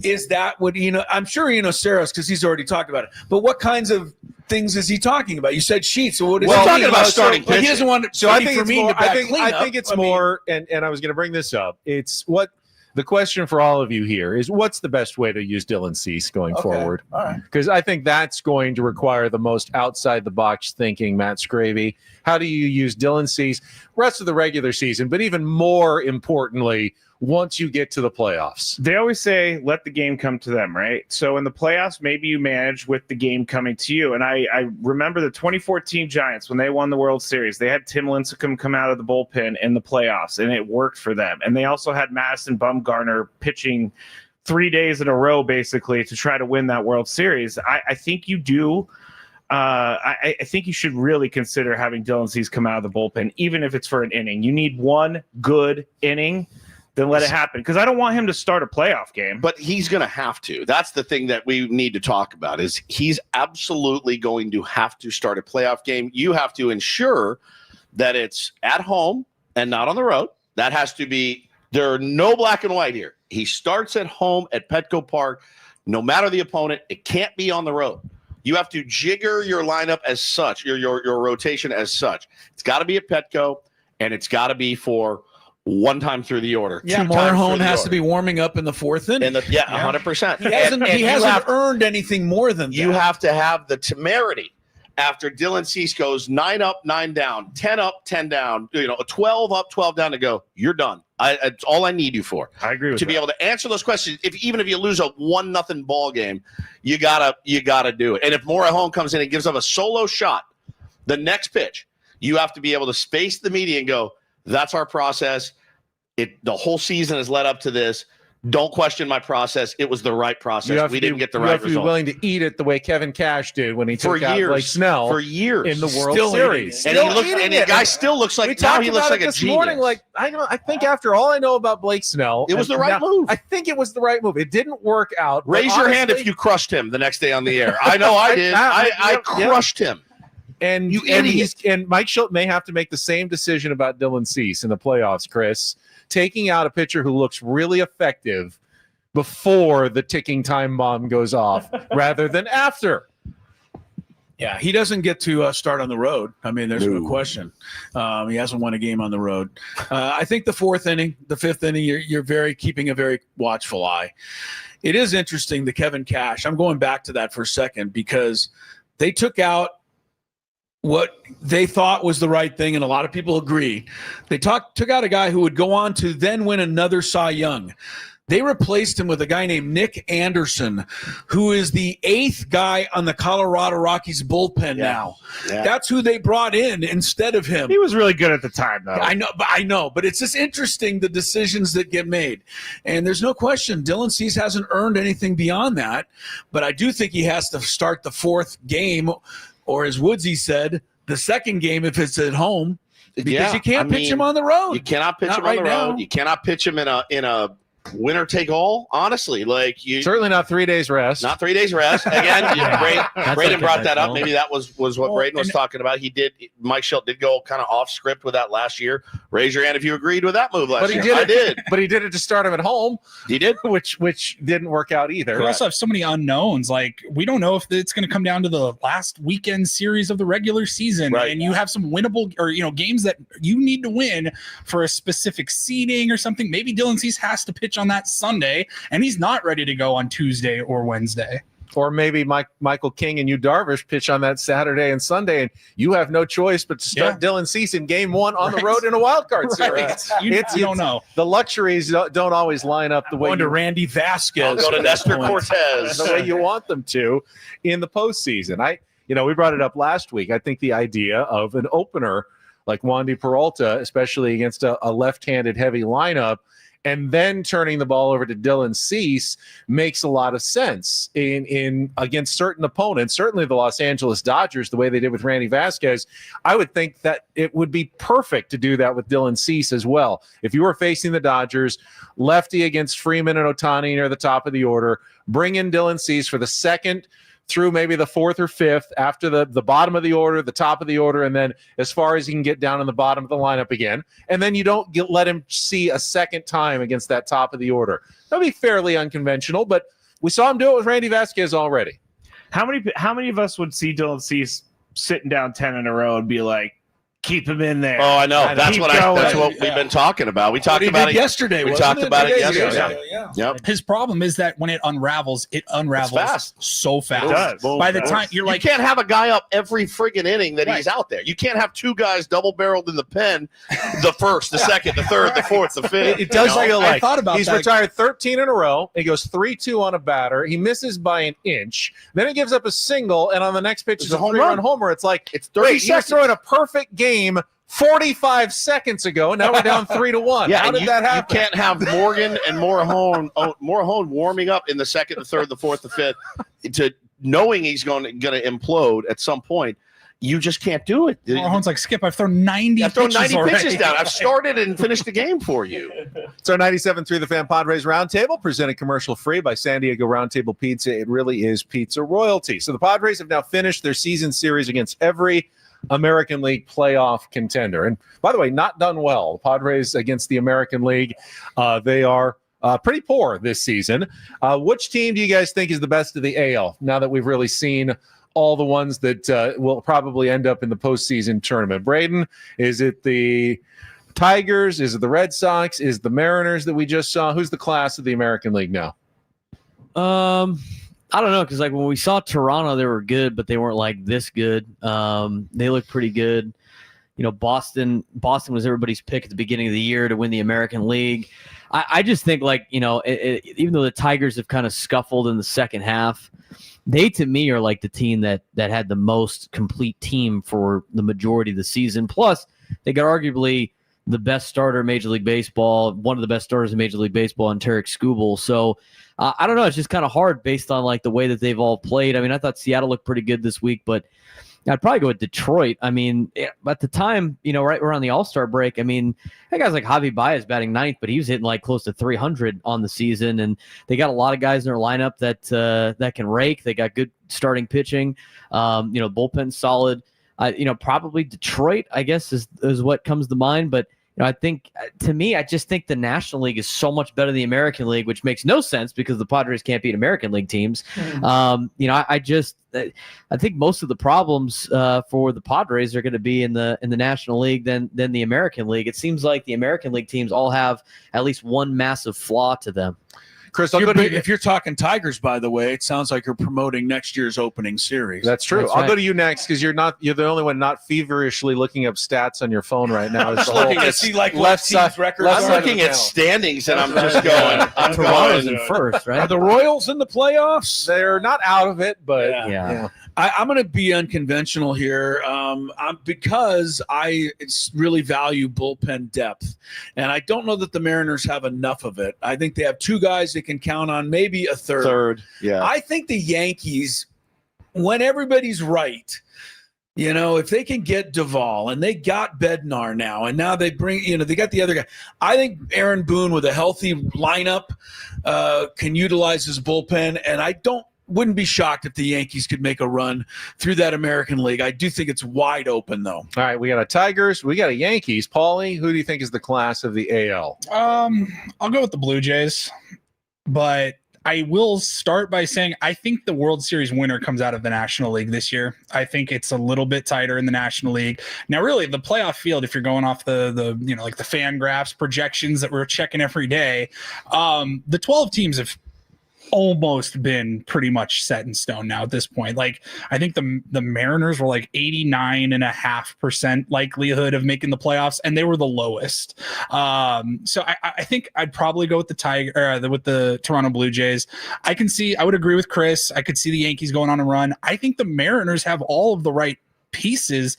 Is that what, I'm sure Saros, because he's already talked about it. But what kinds of things is he talking about? You said Sheets. So what is Well, he talking about starting He doesn't want So I Freddie think it's Fermin more, to back I think it's more, and I was going to bring this up. It's what the question for all of you here is: what's the best way to use Dylan Cease going forward? All right. Because I think that's going to require the most outside the box thinking, Matt Scravey. How do you use Dylan Cease rest of the regular season, but even more importantly, once you get to the playoffs? They always say, let the game come to them, right? So in the playoffs, maybe you manage with the game coming to you. And I remember the 2014 Giants, when they won the World Series, they had Tim Lincecum come out of the bullpen in the playoffs, and it worked for them. And they also had Madison Bumgarner pitching 3 days in a row, basically, to try to win that World Series. I think you do. I think you should really consider having Dylan Cease come out of the bullpen, even if it's for an inning. You need one good inning, then let it happen. Because I don't want him to start a playoff game. But he's going to have to. That's the thing that we need to talk about is he's absolutely going to have to start a playoff game. You have to ensure that it's at home and not on the road. That has to be – there are no black and white here. He starts at home at Petco Park. No matter the opponent, it can't be on the road. You have to jigger your lineup as such, your rotation as such. It's got to be at Petco, and it's got to be for – one time through the order. Yeah, Marhone has to be warming up in the 4th inning. 100%. He hasn't earned anything more than that. You have to have the temerity after Dylan Cease goes 9 up, 9 down, 10 up, 10 down, 12 up, 12 down to go. You're done. It's all I need you for. I agree with to be able to answer those questions. Even if you lose a 1-0 ball game, you gotta do it. And if Marhone comes in and gives up a solo shot, the next pitch, you have to be able to space the media and go, that's our process. The whole season has led up to this. Don't question my process. It was the right process. We didn't get the right You have to result. be willing to eat it the way Kevin Cash did when he took out Blake Snell for years in the World Still Series. And the guy still looks like He looks about like it a this genius. morning. Like I think after all I know about Blake Snell, It was the right move. I think it was the right move. It didn't work out. but Raise your hand honestly- if you crushed him the next day on the air. I know I did. I crushed him. And You and idiot. and Mike Schultz may have to make the same decision about Dylan Cease in the playoffs, Chris, taking out a pitcher who looks really effective before the ticking time bomb goes off rather than after. Yeah, he doesn't get to start on the road. I mean, there's no question. He hasn't won a game on the road. I think the 4th inning, the 5th inning, you're keeping a very watchful eye. It is interesting, the Kevin Cash. I'm going back to that for a second because they took out what they thought was the right thing, and a lot of people agree. They took out a guy who would go on to then win another Cy Young. They replaced him with a guy named Nick Anderson, who is the 8th guy on the Colorado Rockies bullpen now. Yeah. That's who they brought in instead of him. He was really good at the time, though. I know, but it's just interesting the decisions that get made. And there's no question Dylan Cease hasn't earned anything beyond that, but I do think he has to start the 4th game, or as Woodsy said, the 2nd game if it's at home, because you can't pitch him on the road. You cannot pitch Not him on the right road. now. You cannot pitch him in a winner take all. Honestly, Certainly not 3 days rest. not 3 days rest. Again, That's Braden okay, brought that up. Bill. Maybe that was what Braden was talking about. Mike Schultz did go kind of off script with that last year. Raise your hand if you agreed with that move last But he year. did I it. did. But he did it to start him at home, He did. which didn't work out either. We also have so many unknowns. Like, we don't know if it's going to come down to the last weekend series of the regular season, Right. and you have some winnable or games that you need to win for a specific seeding or something. Maybe Dylan Cease has to pitch on that Sunday, and he's not ready to go on Tuesday or Wednesday. Or maybe Michael King and Yu Darvish pitch on that Saturday and Sunday, and you have no choice but to start Dylan Cease in game 1 on the road in a wild card series. You don't know. The luxuries don't always line up the way Going to you, Randy Vasquez. I'll go to Nestor Cortez. the way you want them to in the postseason. We brought it up last week. I think the idea of an opener like Wandy Peralta, especially against a left-handed heavy lineup, and then turning the ball over to Dylan Cease makes a lot of sense in against certain opponents. Certainly the Los Angeles Dodgers, the way they did with Randy Vasquez. I would think that it would be perfect to do that with Dylan Cease as well. If you were facing the Dodgers, lefty against Freeman and Ohtani near the top of the order, bring in Dylan Cease for the second through maybe the fourth or fifth after the bottom of the order, the top of the order, and then as far as he can get down in the bottom of the lineup again. And then you don't let him see a second time against that top of the order. That'll be fairly unconventional, but we saw him do it with Randy Vasquez already. How many of us would see Dylan Cease sitting down 10 in a row and be like, keep him in there? Oh, I know. That's what we've been talking about. We talked about it yesterday. We talked about it yesterday. Yep. His problem is that when it unravels fast. so fast. It does. By the time you're like, you can't have a guy up every friggin' inning that he's out there. You can't have two guys double-barreled in the pen, the first, the second, the third, the fourth, the fifth. It does feel like I thought about he's that. retired 13 in a row. He goes 3-2 on a batter. He misses by an inch. Then he gives up a single, and on the next pitch is a three-run homer. It's like, it's 30 he was throwing a perfect game 45 seconds ago. Now we're down 3-1. Yeah, how did that happen? You can't have Morgan and Morahone warming up in the second, the third, the fourth, the fifth, to knowing he's going to implode at some point. You just can't do it. Morahone's like, Skip, I've thrown 90 pitches down. I've started and finished the game for you. It's our 97.3 The Fan Padres Roundtable, presented commercial free by San Diego Roundtable Pizza. It really is pizza royalty. So the Padres have now finished their season series against every American League playoff contender. And by the way, not done well. The Padres against the American League, they are pretty poor this season. Which team do you guys think is the best of the AL now that we've really seen all the ones that will probably end up in the postseason tournament? Braden, is it the Tigers? Is it the Red Sox? Is it the Mariners that we just saw? Who's the class of the American League now? I don't know, because like when we saw Toronto, they were good, but they weren't like this good. They look pretty good. You know, Boston was everybody's pick at the beginning of the year to win the American League. I just think, like, you know, even though the Tigers have kind of scuffled in the second half, they to me are like the team that had the most complete team for the majority of the season. Plus, they got arguably the best starter in Major League Baseball, one of the best starters in Major League Baseball, in Tarek Skubal. So I don't know. It's just kind of hard based on like the way that they've all played. I mean, I thought Seattle looked pretty good this week, but I'd probably go with Detroit. I mean, at the time, you know, right around the All-Star break, I mean, that guy's like Javi Baez batting ninth, but he was hitting like close to 300 on the season. And they got a lot of guys in their lineup that can rake. They got good starting pitching. You know, bullpen's solid. You know, probably Detroit, I guess, is what comes to mind. But you know, I think, to me, I just think the National League is so much better than the American League, which makes no sense because the Padres can't beat American League teams. You know, I think most of the problems for the Padres are going to be in the National League than the American League. It seems like the American League teams all have at least one massive flaw to them. Chris, if you're talking Tigers, by the way, it sounds like you're promoting next year's opening series. That's true. That's I'll right. go to you next because you're the only one not feverishly looking up stats on your phone right now. It's looking to see like left team's side records. left I'm side of looking the at panel. standings, and I'm just going. I'm Toronto's going. in first, Are right? the Royals in the playoffs? They're not out of it, but Yeah. I'm going to be unconventional here because I really value bullpen depth. And I don't know that the Mariners have enough of it. I think they have two guys they can count on, maybe a third. Yeah. I think the Yankees, when everybody's right, you know, if they can get Duvall and they got Bednar now, and now they bring, you know, they got the other guy. I think Aaron Boone with a healthy lineup can utilize his bullpen. And I wouldn't be shocked if the Yankees could make a run through that American League. I do think it's wide open, though. All right, we got a Tigers, we got a Yankees. Paulie, who do you think is the class of the AL? I'll go with the Blue Jays, but I will start by saying I think the World Series winner comes out of the National League this year. I think it's a little bit tighter in the National League. Now, really, the playoff field, if you're going off the you know, like the fan graphs projections that we're checking every day, the 12 teams have almost been pretty much set in stone now at this point. Like, I think the Mariners were like 89.5% likelihood of making the playoffs, and they were the lowest. So I think I'd probably go with the Toronto Blue Jays. I would agree with Chris. I could see the Yankees going on a run. I think the Mariners have all of the right pieces.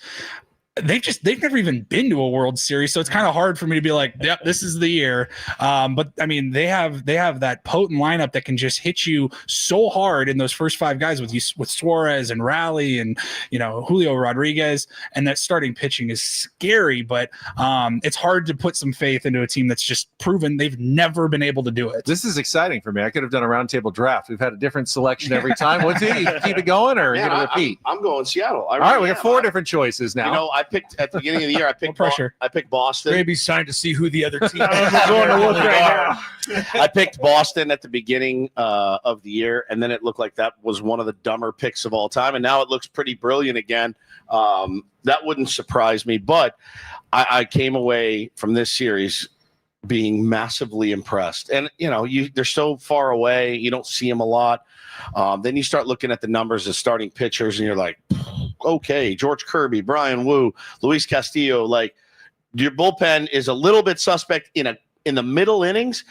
they've never even been to a World Series, so it's kind of hard for me to be like, yep, this is the year. But I mean, they have that potent lineup that can just hit you so hard in those first 5 guys with Suarez and Raleigh and Julio Rodriguez, and that starting pitching is scary. But it's hard to put some faith into a team that's just proven they've never been able to do it. This is exciting for me. I could have done a roundtable draft. We've had a different selection every time. What's it? You keep it going, or are you going to repeat? I'm going Seattle. All right, we got 4 different choices now. I picked at the beginning of the year. I picked pressure. I picked Boston. Graby's trying to see who the other team I picked Boston at the beginning of the year, and then it looked like that was one of the dumber picks of all time, and now it looks pretty brilliant again. That wouldn't surprise me, but I came away from this series being massively impressed. And they're so far away, you don't see them a lot. Then you start looking at the numbers of starting pitchers, and you're like, okay, George Kirby, Brian Wu, Luis Castillo. Like, your bullpen is a little bit suspect in the middle innings,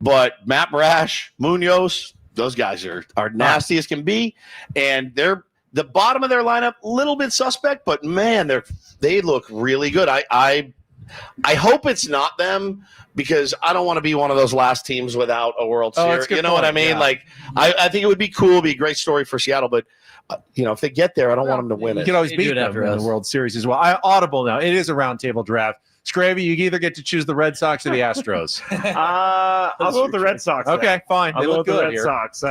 but Matt Brash, Munoz, those guys are nasty as can be, and they're the bottom of their lineup, a little bit suspect, but man, they look really good. I hope it's not them, because I don't want to be one of those last teams without a World Series. You know what I mean? Yeah. Like, I think it would be cool, it'd be a great story for Seattle, but if they get there, I don't want them to win You it. can always They beat do it them after in us. the World Series as well. I audible now. It is a roundtable draft. Scraby, you either get to choose the Red Sox or the Astros. I'll go with the Red Sox. then. Okay, fine. I'll They go look with the good Red here. Sox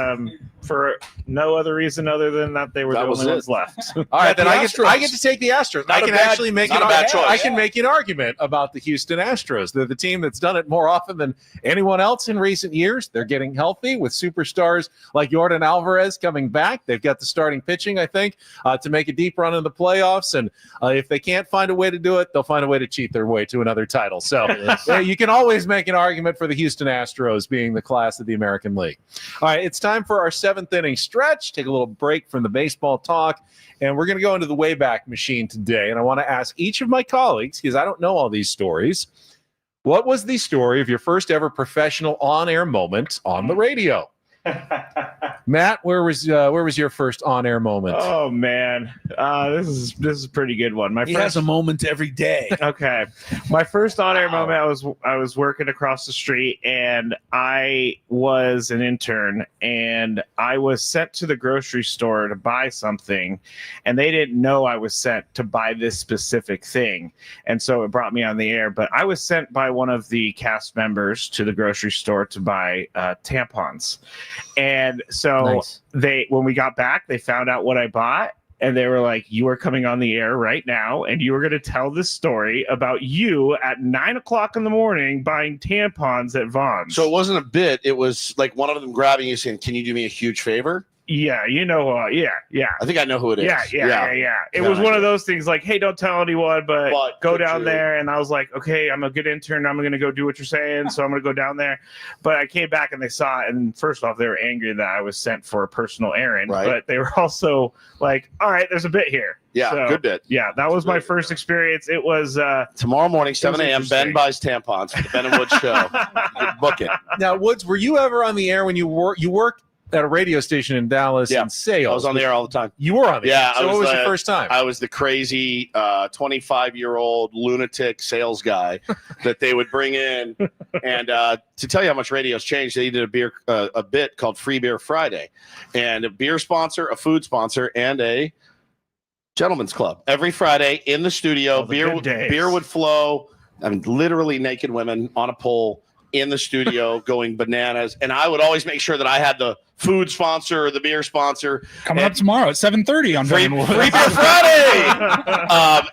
for no other reason other than that they were That the was only it. ones left. All right, then the I get to take the Astros. Not I a can bad- actually make not a bad choice. I can make an argument about the Houston Astros. They're the team that's done it more often than anyone else in recent years. They're getting healthy with superstars like Yordan Alvarez coming back. They've got the starting pitching, I think, to make a deep run in the playoffs. And if they can't find a way to do it, they'll find a way to cheat their way to another title. So yeah, you can always make an argument for the Houston Astros being the class of the American League. All right, it's time for our 7th inning stretch. Take a little break from the baseball talk, and we're going to go into the Wayback Machine today. And I want to ask each of my colleagues, because I don't know all these stories, what was the story of your first ever professional on-air moment on the radio? Matt, where was your first on-air moment? Oh man, this is a pretty good one. He has a moment every day. Okay. My first on-air moment, I was working across the street, and I was an intern, and I was sent to the grocery store to buy something, and they didn't know I was sent to buy this specific thing, and so it brought me on the air. But I was sent by one of the cast members to the grocery store to buy tampons, and so Nice. when we got back, they found out what I bought. And they were like, you are coming on the air right now, and you are going to tell this story about you at 9:00 in the morning buying tampons at Vaughn's. So it wasn't a bit. It was like one of them grabbing you saying, "Can you do me a huge favor?" Yeah, you know, yeah. I think I know who it is. Yeah. It was one of those things like, hey, don't tell anyone, but go could down you? there. And I was like, okay, I'm a good intern. I'm going to go do what you're saying. So I'm going to go down there. But I came back and they saw it. And first off, they were angry that I was sent for a personal errand. Right. But they were also like, all right, there's a bit here. Yeah, So, good bit. Yeah, that was my first experience. It was Tomorrow morning, 7 a.m., interesting. Ben buys tampons for the Ben and Wood show. Book it. Now, Woods, were you ever on the air when you worked at a radio station in Dallas in sales? I was on the air all the time. You were on the air. I So what was the- your first time? I was the crazy 25-year-old lunatic sales guy that they would bring in. And to tell you how much radio's changed, they did a bit called Free Beer Friday. And a beer sponsor, a food sponsor, and a gentleman's club. Every Friday in the studio, Oh, the good days. beer would flow. I mean, literally naked women on a pole in the studio going bananas. And I would always make sure that I had the food sponsor or the beer sponsor. Coming up tomorrow at 7:30 on Free Bear Beer Friday.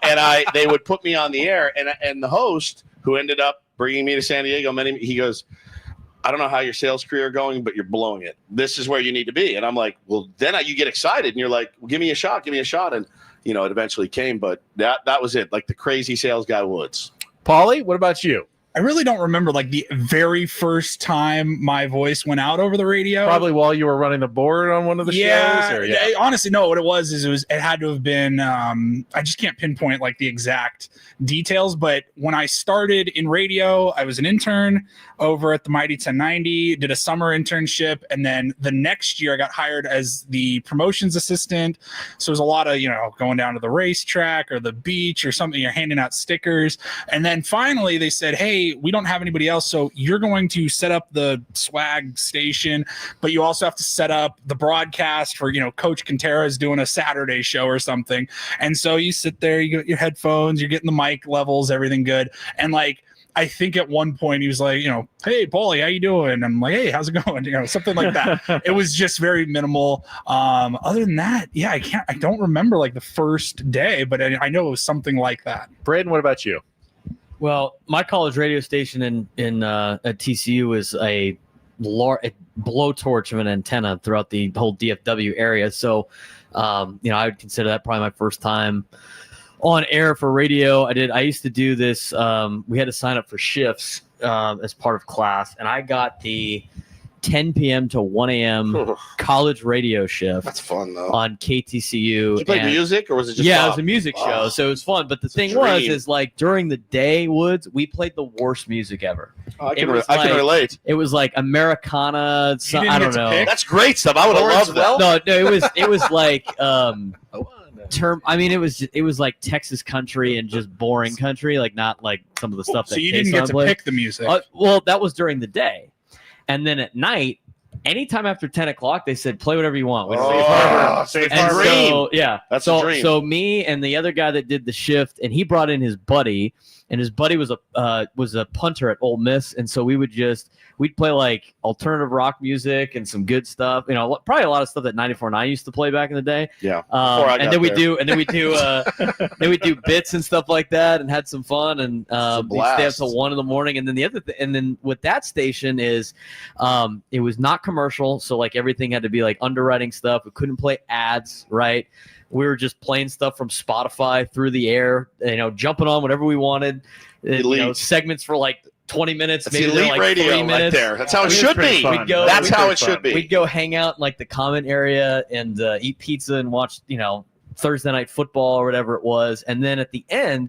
And they would put me on the air, and the host, who ended up bringing me to San Diego, he goes, I don't know how your sales career going, but you're blowing it. This is where you need to be. And I'm like, well, then you get excited and you're like, well, give me a shot. And it eventually came, but that was it. Like the crazy sales guy Woods. Paulie, what about you? I really don't remember like the very first time my voice went out over the radio. Probably while you were running the board on one of the shows. Or, Honestly, no. What it was it had to have been. I just can't pinpoint like the exact details. But when I started in radio, I was an intern over at the Mighty 1090. Did a summer internship, and then the next year I got hired as the promotions assistant. So it was a lot of going down to the racetrack or the beach or something. You're handing out stickers, and then finally they said, "Hey, we don't have anybody else, so you're going to set up the swag station, but you also have to set up the broadcast for, Coach Quintero is doing a Saturday show or something." And so you sit there, you get your headphones, you're getting the mic levels, everything good. And like, I think at one point he was like, "Hey, Paulie, how you doing?" And I'm like, "Hey, how's it going?" Something like that. It was just very minimal. Other than that, I don't remember like the first day, but I know it was something like that. Braden, what about you? Well, my college radio station in at TCU was a blowtorch of an antenna throughout the whole DFW area. So, I would consider that probably my first time on air for radio. I used to do this. We had to sign up for shifts as part of class, and I got the 10 p.m. to 1 a.m. college radio shift. That's fun though. On KTCU. Did you play music or was it just it pop? was a music show, so it was fun. But the thing is like during the day, Woods, we played the worst music ever. I can relate. It was like Americana. I don't know. That's great stuff. I would have loved that. No, it was like it was like Texas country and just boring country, like not like some of the stuff that. So you didn't get to pick the music. Well, that was during the day. And then at night, anytime after 10 o'clock, they said, play whatever you want. Safe harbor. So, yeah. That's a dream. So me and the other guy that did the shift, and he brought in his buddy, and his buddy was a punter at Ole Miss. And so we'd play like alternative rock music and some good stuff. Probably a lot of stuff that 94.9 used to play back in the day. Yeah. And then we do bits and stuff like that, and had some fun, and we'd stay up till 1 a.m. And then the other and then with that station is, it was not commercial, so like everything had to be like underwriting stuff. We couldn't play ads, right? We were just playing stuff from Spotify through the air, jumping on whatever we wanted. Segments for like 20 minutes. That's maybe elite like radio 3 minutes. Right there. That's how it should be. That's how it should be. We'd go hang out in like the comment area and eat pizza and watch, Thursday night football or whatever it was. And then at the end,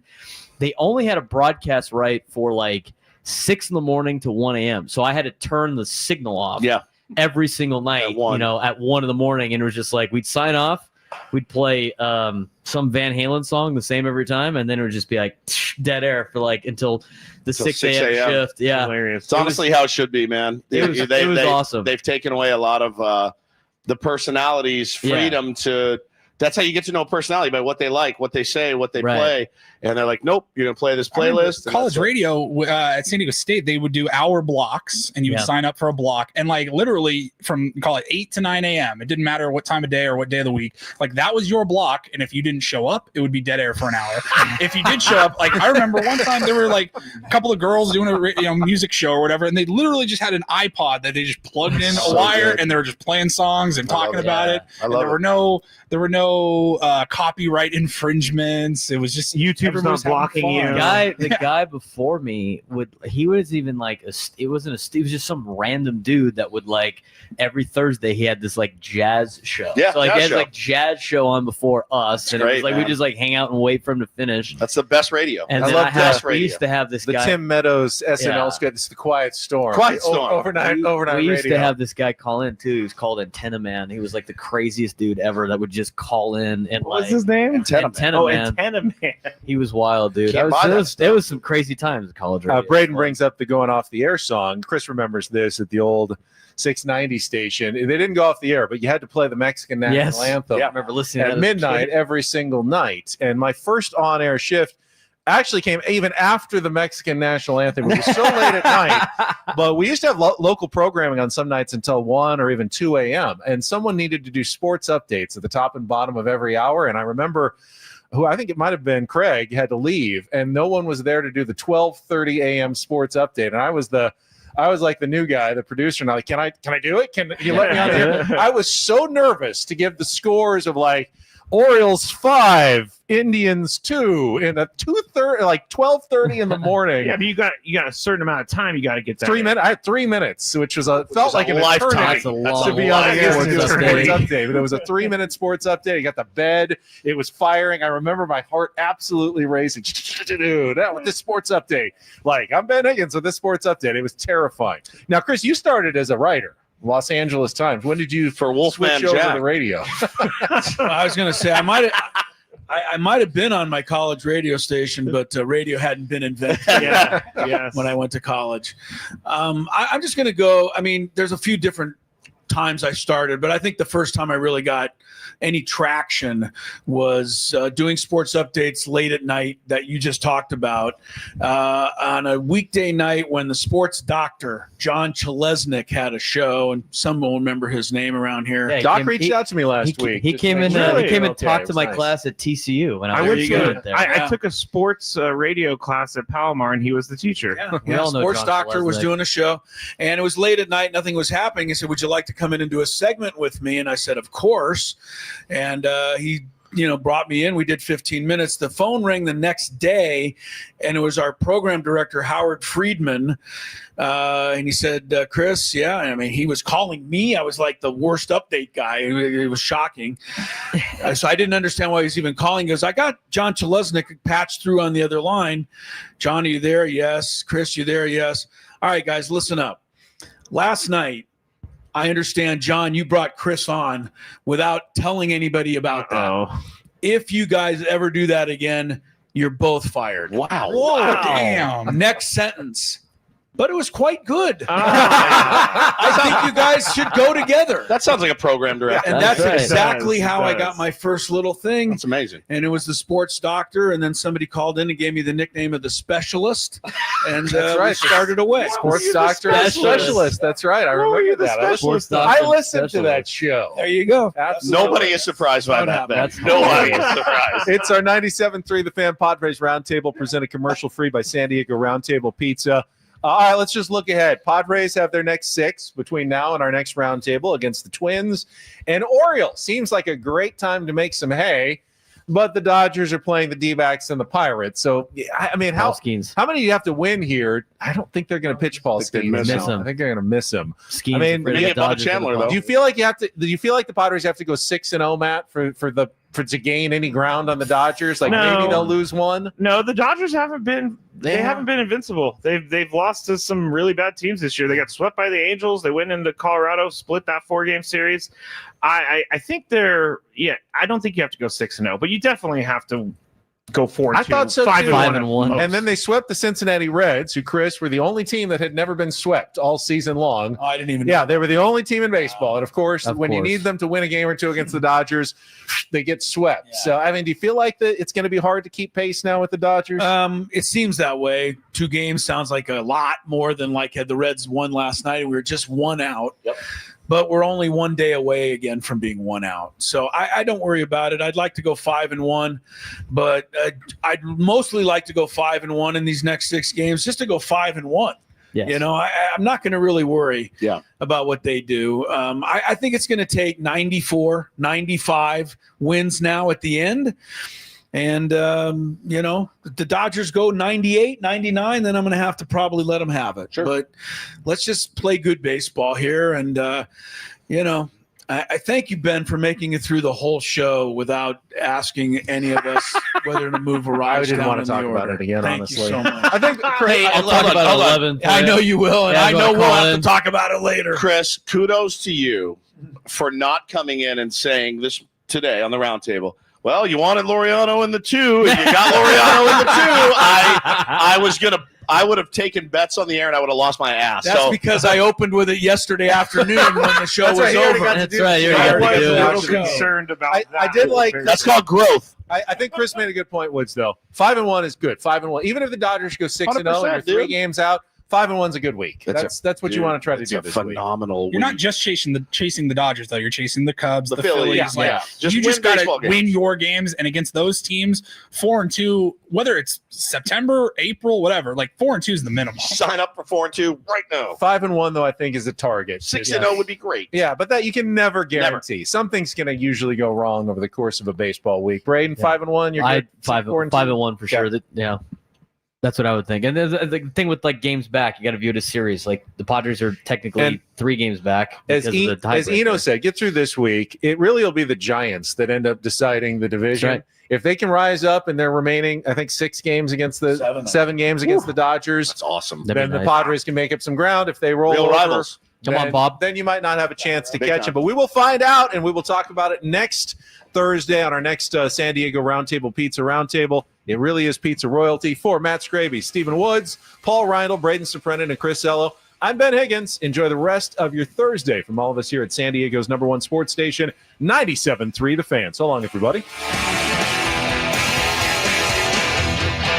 they only had a broadcast right for like 6 a.m. to 1 a.m. So I had to turn the signal off. Yeah. Every single night, at 1 a.m. And it was just like we'd sign off. We'd play some Van Halen song, the same every time, and then it would just be like dead air for like until the 6 a.m. shift. Yeah, hilarious. It's honestly how it should be, man. It was awesome. They've taken away a lot of the personalities' freedom to. That's how you get to know personality, by what they like, what they say, what they play. And they're like, nope, you're going to play this playlist. College radio at San Diego State, they would do hour blocks, and you would sign up for a block. And like literally from, call it 8 to 9 a.m. It didn't matter what time of day or what day of the week. Like that was your block. And if you didn't show up, it would be dead air for an hour. If you did show up, like I remember one time there were like a couple of girls doing a music show or whatever, and they literally just had an iPod that they just plugged in a wire, and they were just playing songs and talking about it. And there were no copyright infringements. It was just YouTube's not blocking you. The guy before me he was even like it was just some random dude that would like every Thursday he had this like jazz show. Yeah, so like he had like jazz show on before us, and it was like we just like hang out and wait for him to finish. That's the best radio. And we used to have this guy, the Tim Meadows SNL sketch. It's the Quiet Storm. Overnight we used radio. to have this guy call in too. He was called Antenna Man. He was like the craziest dude ever that would just call in and what's his name? Antenna Man. Antenna Man. He was wild, dude. There was some crazy times at college radio. Braden brings up the going off the air song. Chris remembers this at the old 690 station. They didn't go off the air, but you had to play the Mexican national anthem. I remember listening at midnight every single night. And my first on-air shift actually came even after the Mexican national anthem. It was so late at night, but we used to have local programming on some nights until 1 or even 2 a.m. And someone needed to do sports updates at the top and bottom of every hour. And I remember who I think it might have been Craig had to leave, and no one was there to do the 12:30 a.m. sports update. And I was like the new guy, the producer, and I'm like, can I do it? Can you let me on there? I was so nervous to give the scores of like Orioles 5, Indians 2 in a 12:30 in the morning. Yeah, but you got a certain amount of time. You got to get that. 3 minutes. I had 3 minutes, which was felt like an lifetime. eternity That's a long to be on the air to do a sports sports update. update. But it was a 3-minute sports update. You got the bed. It was firing. I remember my heart absolutely racing. Dude, with this sports update. Like, I'm Ben Higgins with this sports update. It was terrifying. Now, Chris, you started as a writer. Los Angeles Times. When did you Wolfman switch over Jack. to the radio? I was going to say I might have been on my college radio station, but radio hadn't been invented yet Yes. when I went to college. I'm just going to go. I mean, there's a few different times I started, but I think the first time I really got any traction was doing sports updates late at night that you just talked about on a weekday night when the sports doctor John Chalesnik had a show, and some will remember his name around here. Yeah, Doc reached out to me last week. He just came to in. make sure. He came and Okay, talked it to was my nice. class at TCU when I I was went a to. student there. I took a sports radio class at Palomar, and he was the teacher. We all know Sports John doctor was Chalesnik. doing a show, and it was late at night. Nothing was happening. He said, "Would you like to come in and do a segment with me?" And I said, "Of course." And he brought me in. We did 15 minutes. The phone rang the next day, and it was our program director, Howard Friedman. And he said, Chris, yeah. I mean, he was calling me. I was like the worst update guy. It was shocking. So I didn't understand why he was even calling. He goes, I got John Chalesnik patched through on the other line. John, are you there? Yes. Chris, you there? Yes. All right, guys, listen up. Last night, I understand, John, you brought Chris on without telling anybody about that. Oh, If you guys ever do that again, you're both fired. Wow. Whoa, Damn. Next sentence. But it was quite good. Ah. I think you guys should go together. That sounds like a program director. And That's that's right. exactly It does, how it I does. got my first little thing. That's amazing. And it was the sports doctor. And then somebody called in and gave me the nickname of the specialist. And That's we right. started away. Sports You're the doctor and specialist. specialist. That's right. I Why were remember you the that. I listened, Sports doctor I listened to that specialist. show. There you go. Absolutely. Nobody is surprised by that, Ben. That's Nobody is surprised. It's our 97.3 The Fan Padres Roundtable, presented commercial-free by San Diego Roundtable Pizza. All right, let's just look ahead. Padres have their next 6 between now and our next roundtable against the Twins. And Orioles seems like a great time to make some hay, but the Dodgers are playing the D-backs and the Pirates. So, I mean, Paul how Skeens. many do you have to win here? I don't think they're going to pitch Paul I think they'd Skeens. miss Miss him. I think they're going to miss him. Skeens I mean, afraid of maybe the a Bubba Dodgers Chandler, in the though. Do you feel like do you feel like the Padres have to go 6-0, Matt, to gain any ground on the Dodgers? Like No. maybe they'll lose one. No, the Dodgers haven't been. They haven't been invincible. They've lost to some really bad teams this year. They got swept by the Angels. They went into Colorado, split that 4-game series. I think they're. Yeah, I don't think you have to go 6-0, but you definitely have to go 4-2. I thought so, too. 5-1. And then they swept the Cincinnati Reds, who, Chris, were the only team that had never been swept all season long. Oh, I didn't even Yeah, they were the only team in baseball. And, of course, Of when you course. need them to win a game or two against the Dodgers, they get swept. Yeah. So, I mean, do you feel like it's going to be hard to keep pace now with the Dodgers? It seems that way. 2 games sounds like a lot more than like had the Reds won last night. We were just 1 out. Yep. But we're only 1 day away again from being 1 out. So I don't worry about it. I'd like to go 5-1, but I'd mostly like to go 5-1 in these next 6 games, just to go 5-1. Yes. You know, I'm not going to really worry Yeah. about what they do. I think it's going to take 94, 95 wins now at the end. And, the Dodgers go 98, 99, then I'm going to have to probably let them have it. Sure. But let's just play good baseball here. And, I thank you, Ben, for making it through the whole show without asking any of us whether to move or I rise didn't down want to in talk the about order. it again, Thank honestly. you so much. I think, Chris, I'll talk about 11. I know you will, and Yeah, I I'm know gonna we'll call have to in. talk about it later. Chris, kudos to you for not coming in and saying this today on the roundtable. Well, you wanted Laureano in the 2, and you got Laureano in the 2. I would have taken bets on the air, and I would have lost my ass. That's So because I opened with it yesterday afternoon when the show That's was right, you already over. got to That's do right, this. you I already got was to do a it. little Show. concerned about I that. did like- that's called growth. I think Chris made a good point, Woods, though. 5-1 is good. 5-1. Even if the Dodgers go 6-0 and 100%, you're 3 dude. games out, 5-1's a good week. That's what you want to try to It's do a this week. phenomenal You're not week. just chasing the Dodgers though. You're chasing the Cubs, the Phillies. Like, Yeah. you win just got baseball to games. win your games, and against those teams, 4-2, whether it's September, April, whatever, like 4-2 is the minimum. Sign up for 4-2 right now. 5-1 though, I think is a target. 6-0 would be great. Yeah, but that you can never guarantee. Something's going to usually go wrong over the course of a baseball week. Braden, 5-1. You're good. 5-1 for sure. Yeah. That's what I would think. And the thing with like games back, you got to view it as series. Like the Padres are technically 3 games back. As Eno said, get through this week. It really will be the Giants that end up deciding the division. Right. If they can rise up in their remaining, I think 6 games against the 7 games against the Dodgers, That's awesome. That'd then be the nice. Padres can make up some ground. If they roll Real over, rivals. Come on, Bob. Then you might not have a chance to Big catch time. him. But we will find out, and we will talk about it next Thursday on our next San Diego Roundtable Pizza Roundtable. It really is pizza royalty. For Matt Scraby, Stephen Woods, Paul Reindl, Braden Soprennan, and Chris Ello, I'm Ben Higgins. Enjoy the rest of your Thursday from all of us here at San Diego's #1 sports station, 97.3 The Fan. So long, everybody.